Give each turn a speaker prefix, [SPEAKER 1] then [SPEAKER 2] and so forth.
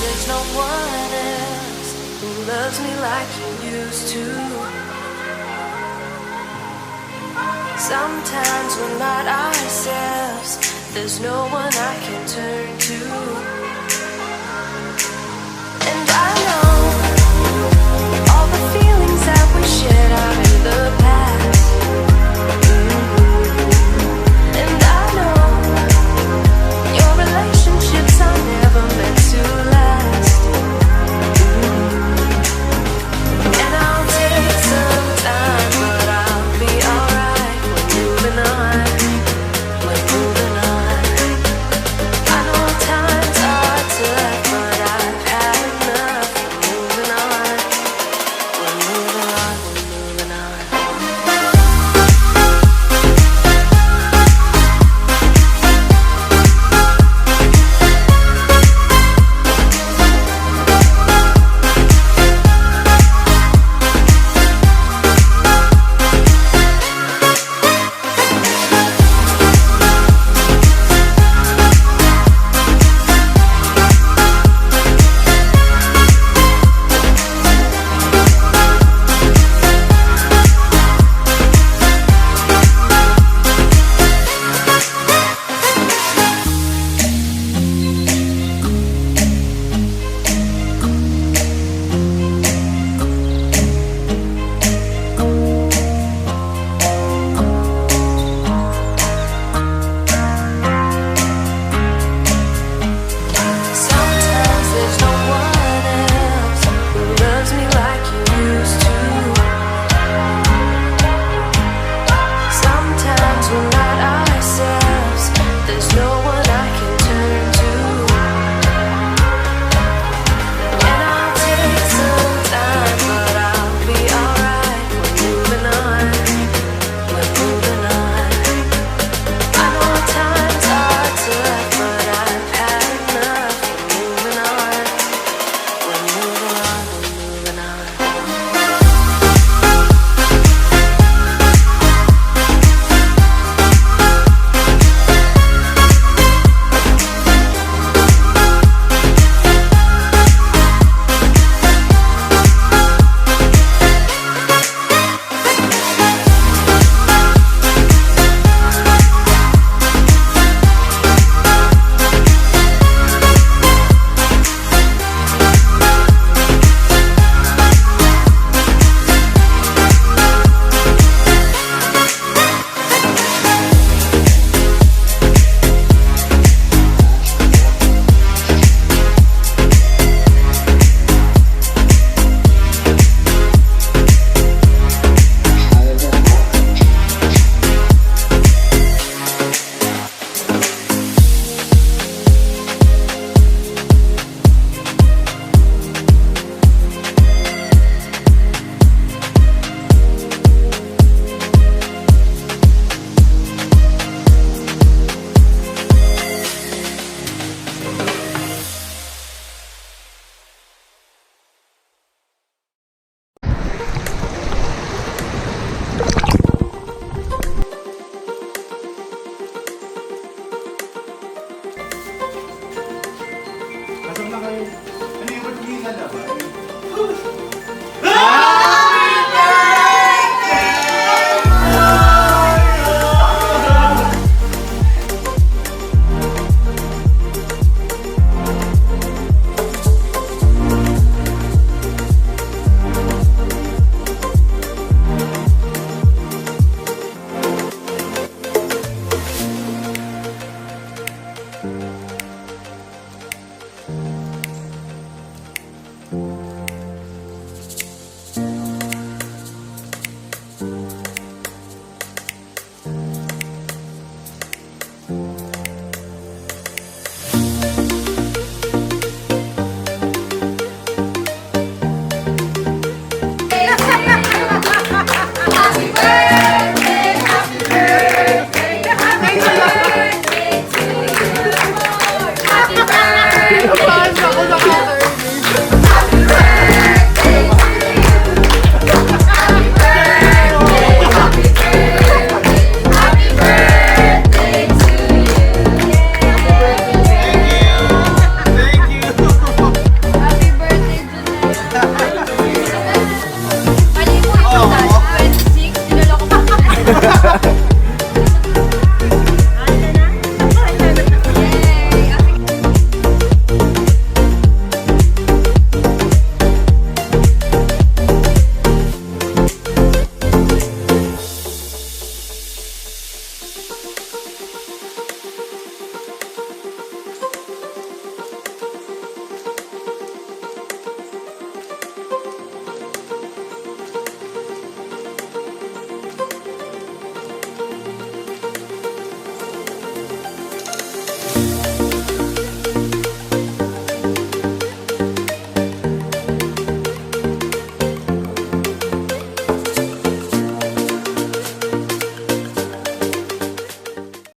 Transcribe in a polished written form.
[SPEAKER 1] there's no one else who loves me like you used to. Sometimes we're not ourselves, there's no one I can turn to. And I know all the feelings that we shared are in the past. And I know your relationships are never meant to last. And I'll take some time, but I'll be alright. We're moving on, we're moving on. I know time's hard to left, but I've had enough. We're moving on, we're moving on, we're moving on. Sometimes there's no one else who loves me like you used to. Sometimes we're not ourselves, there's no one I can turn to. And I'll take some time, but I'll be alright. We're moving on, we're moving on. I know time's hard to left, but I've had enough. We're moving on, we're moving on, we're moving on.
[SPEAKER 2] Kasama na kayo. Ano yung ba't hindi nalaban?